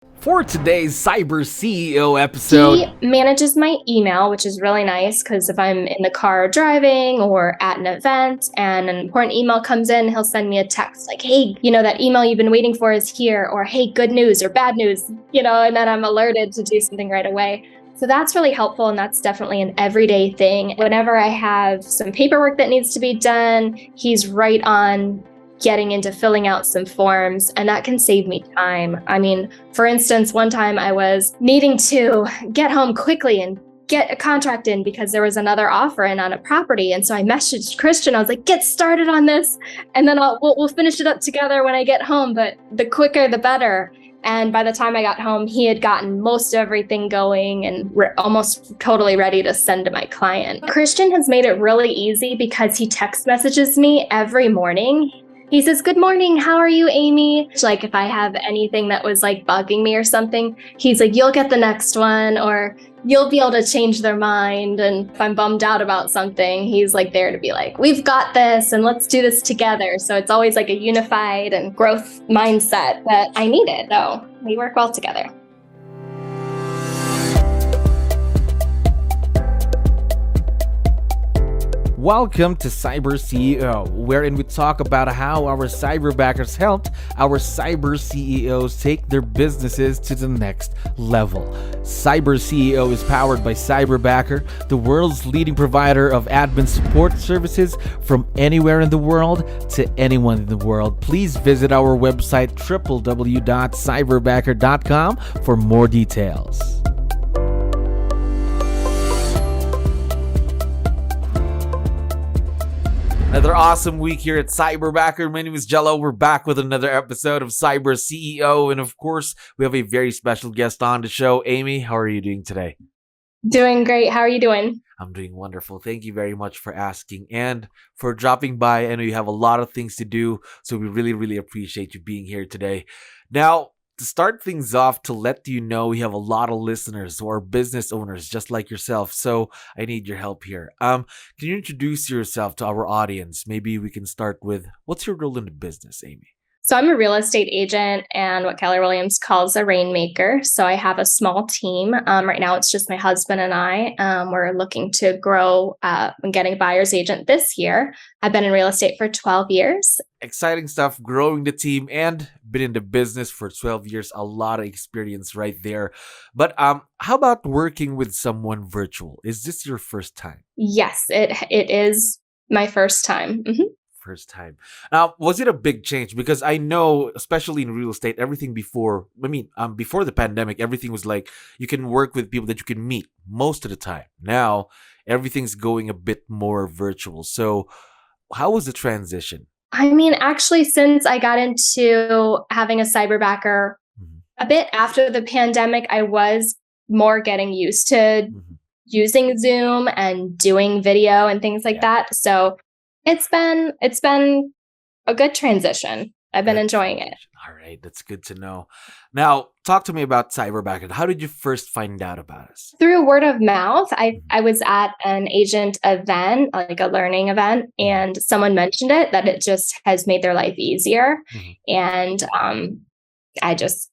For today's Cyber CEO episode, he manages my email, which is really nice because if I'm in the car driving or at an event and an important email comes in, he'll send me a text like, hey, that email you've been waiting for is here, or hey, good news or bad news, and then I'm alerted to do something right away. So that's really helpful, and that's definitely an everyday thing. Whenever I have some paperwork that needs to be done, he's right on getting into filling out some forms, and that can save me time. I mean, for instance, one time I was needing to get home quickly and get a contract in because there was another offer in on a property. And so I messaged Christian. I was like, get started on this, and then we'll finish it up together when I get home, but the quicker, the better. And by the time I got home, he had gotten most everything going and almost totally ready to send to my client. Christian has made it really easy because he text messages me every morning. He says, good morning, how are you, Amy? Like if I have anything that was like bugging me or something, he's like, you'll get the next one, or you'll be able to change their mind. And if I'm bummed out about something, he's like there to be like, we've got this and let's do this together. So it's always like a unified and growth mindset that I needed. So we work well together. welcome to Cyber CEO, wherein we talk about how our cyberbackers helped our cyber CEOs take their businesses to the next level. Cyber CEO is powered by Cyberbacker, the world's leading provider of admin support services from anywhere in the world to anyone in the world. Please visit our website www.cyberbacker.com for more details. Another awesome week here at Cyberbacker. My name is Jello. We're back with another episode of Cyber CEO. And of course, we have a very special guest on the show. Amy, how are you doing today? Doing great. How are you doing? I'm doing wonderful. Thank you very much for asking and for dropping by. I know you have a lot of things to do, so we really, really appreciate you being here today. Now, to start things off, to let you know, we have a lot of listeners who are business owners just like yourself. So I need your help here. Can you introduce yourself to our audience? Maybe we can start with, what's your role in the business, Amy? So I'm a real estate agent and what Keller Williams calls a rainmaker. So I have a small team. Right now, it's just my husband and I. We're looking to grow and getting a buyer's agent this year. I've been in real estate for 12 years. Exciting stuff, growing the team and been in the business for 12 years. A lot of experience right there. But how about working with someone virtual? Is this your first time? Yes, it is my first time. Mm-hmm. First time. Now, was it a big change? Because I know, especially in real estate, everything before the pandemic, everything was like you can work with people that you can meet most of the time. Now, everything's going a bit more virtual. So how was the transition? I mean, actually, since I got into having a cyberbacker a bit after the pandemic, I was more getting used to using Zoom and doing video and things like that. So it's been a good transition. I've been enjoying it. All right, that's good to know. Now, talk to me about Cyberbacker. How did you first find out about us? Through word of mouth. I was at an agent event, like a learning event, and someone mentioned it, that it just has made their life easier. And I just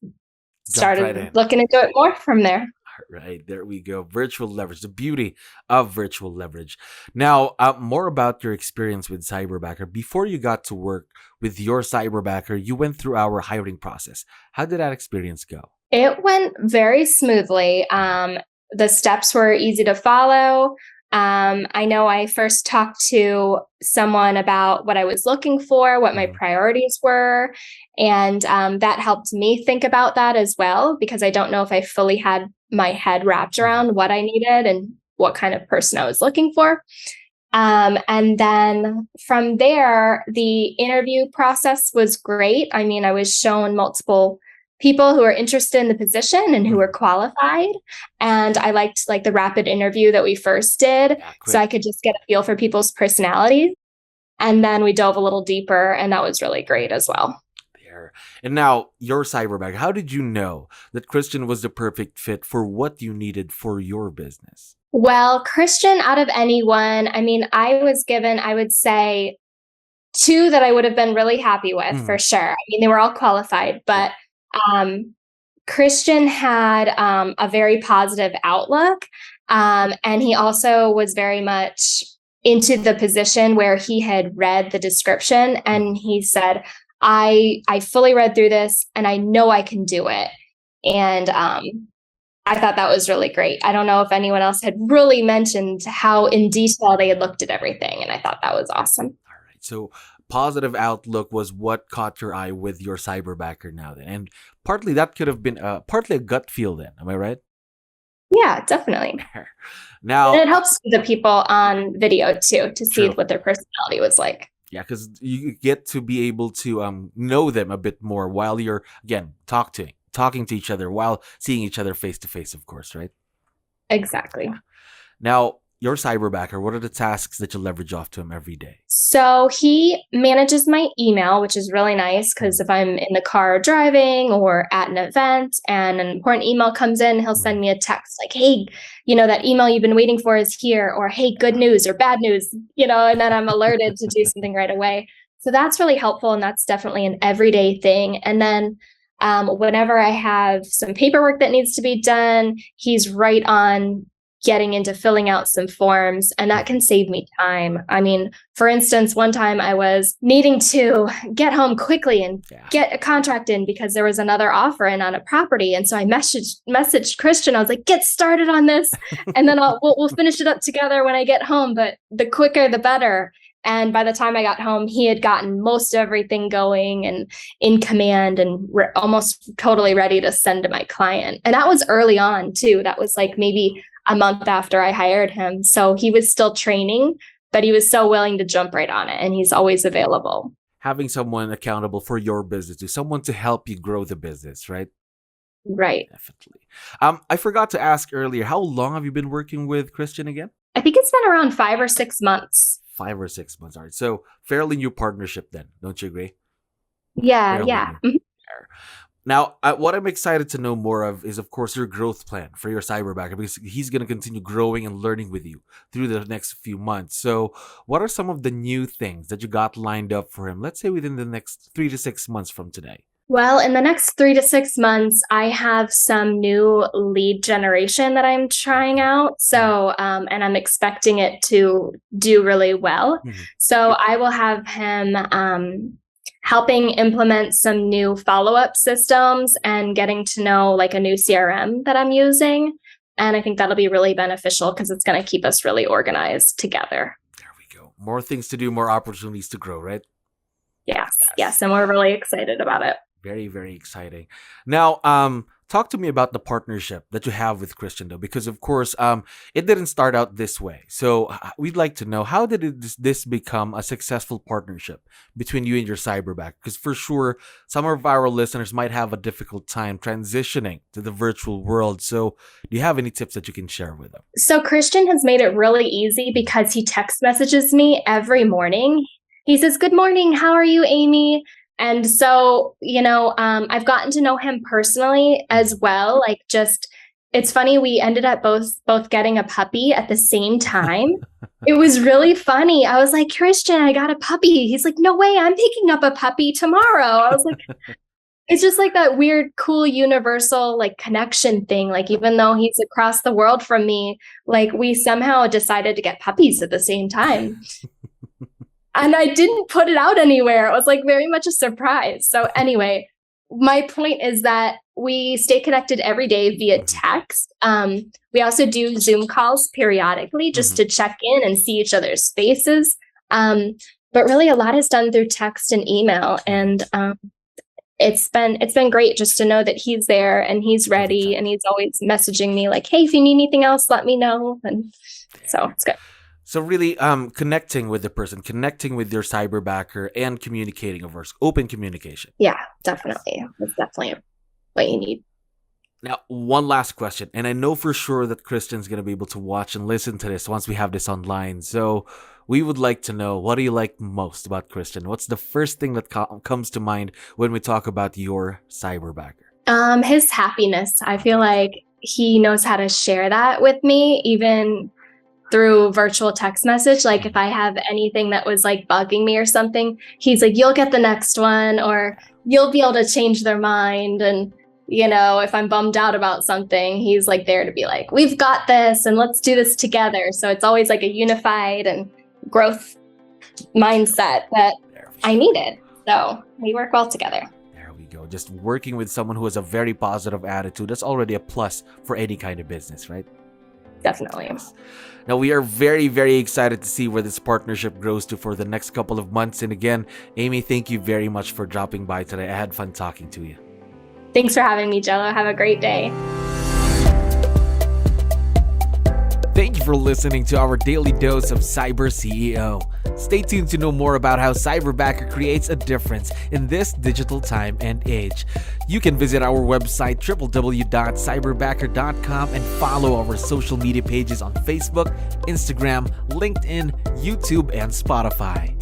started looking into it more from there. Right, there we go. Virtual leverage, the beauty of virtual leverage. Now, more about your experience with Cyberbacker. Before you got to work with your Cyberbacker, you went through our hiring process. How did that experience go? It went very smoothly. The steps were easy to follow. I know I first talked to someone about what I was looking for, what my priorities were, and that helped me think about that as well, because I don't know if I fully had my head wrapped around what I needed and what kind of person I was looking for. And then from there, the interview process was great. I mean, I was shown multiple people who are interested in the position and who were qualified. And I liked like the rapid interview that we first did. So I could just get a feel for people's personalities. And then we dove a little deeper, and that was really great as well. And now, your Cyberbacker, how did you know that Christian was the perfect fit for what you needed for your business? Well, Christian, out of anyone, I mean, I was given, I would say, two that I would have been really happy with for sure. I mean, they were all qualified, but Christian had a very positive outlook. And he also was very much into the position where he had read the description and he said, I fully read through this and I know I can do it. And I thought that was really great. I don't know if anyone else had really mentioned how in detail they had looked at everything. And I thought that was awesome. All right. So positive outlook was what caught your eye with your Cyberbacker now then. And partly that could have been partly a gut feel then. Am I right? Yeah, definitely. Now, and it helps the people on video too, to see True. what their personality was like. Yeah, because you get to be able to know them a bit more while you're, again, talking to each other while seeing each other face to face, of course, right? Exactly. Now, your Cyberbacker, what are the tasks that you leverage off to him every day? So he manages my email, which is really nice because if I'm in the car driving or at an event and an important email comes in, he'll send me a text like, hey, that email you've been waiting for is here, or hey, good news or bad news, and then I'm alerted to do something right away. So that's really helpful. And that's definitely an everyday thing. And then whenever I have some paperwork that needs to be done, he's right on getting into filling out some forms, and that can save me time. I mean, for instance, one time I was needing to get home quickly and get a contract in because there was another offer in on a property. And so I messaged Christian. I was like, get started on this and then we'll finish it up together when I get home. But the quicker, the better. And by the time I got home, he had gotten most everything going and in command and almost totally ready to send to my client. And that was early on too. That was like maybe a month after I hired him. So he was still training, but he was so willing to jump right on it. And he's always available. Having someone accountable for your business, someone to help you grow the business, right? Right. Definitely. I forgot to ask earlier, how long have you been working with Christian again? I think it's been around 5 or 6 months. 5 or 6 months. All right. So fairly new partnership then. Don't you agree? Yeah. Fairly Yeah. new. Now, what I'm excited to know more of is, of course, your growth plan for your Cyberbacker, because he's going to continue growing and learning with you through the next few months. So what are some of the new things that you got lined up for him, let's say within the next 3 to 6 months from today? Well, in the next 3 to 6 months, I have some new lead generation that I'm trying out. So, and I'm expecting it to do really well. So I will have him helping implement some new follow-up systems and getting to know like a new CRM that I'm using. And I think that'll be really beneficial because it's going to keep us really organized together. There we go. More things to do, more opportunities to grow, right? Yes. And we're really excited about it. Very, very exciting. Now, talk to me about the partnership that you have with Christian, though, because of course, it didn't start out this way. So we'd like to know, how did this become a successful partnership between you and your Cyberback? Because for sure, some of our listeners might have a difficult time transitioning to the virtual world. So do you have any tips that you can share with them? So Christian has made it really easy because he text messages me every morning. He says, "Good morning. How are you, Amy?" And so, I've gotten to know him personally as well. Like, it's funny. We ended up both getting a puppy at the same time. It was really funny. I was like, "Christian, I got a puppy." He's like, "No way. I'm picking up a puppy tomorrow." I was like, it's just like that weird, cool, universal like connection thing. Like, even though he's across the world from me, like we somehow decided to get puppies at the same time. And I didn't put it out anywhere. It was like very much a surprise. So anyway, my point is that we stay connected every day via text. We also do Zoom calls periodically just to check in and see each other's faces. But really a lot is done through text and email. And it's been great just to know that he's there and he's ready and he's always messaging me like, "Hey, if you need anything else, let me know." And so it's good. So really connecting with the person, connecting with your Cyberbacker and communicating, of course, open communication. Yeah, definitely. That's definitely what you need. Now, one last question. And I know for sure that Christian's going to be able to watch and listen to this once we have this online. So we would like to know, what do you like most about Christian? What's the first thing that comes to mind when we talk about your Cyberbacker? His happiness. I feel like he knows how to share that with me, even through virtual text message. Like if I have anything that was like bugging me or something, he's like, "You'll get the next one," or "You'll be able to change their mind." And if I'm bummed out about something, he's like there to be like, we've got this and let's do this together. So it's always like a unified and growth mindset that I needed. So we work well together. There we go. Just working with someone who has a very positive attitude, that's already a plus for any kind of business, right? Definitely. Now, we are very, very excited to see where this partnership grows to for the next couple of months. And again, Amy, thank you very much for dropping by today. I had fun talking to you. Thanks for having me, Jello. Have a great day. Thank you for listening to our daily dose of Cyber CEO. Stay tuned to know more about how Cyberbacker creates a difference in this digital time and age. You can visit our website www.cyberbacker.com and follow our social media pages on Facebook, Instagram, LinkedIn, YouTube, and Spotify.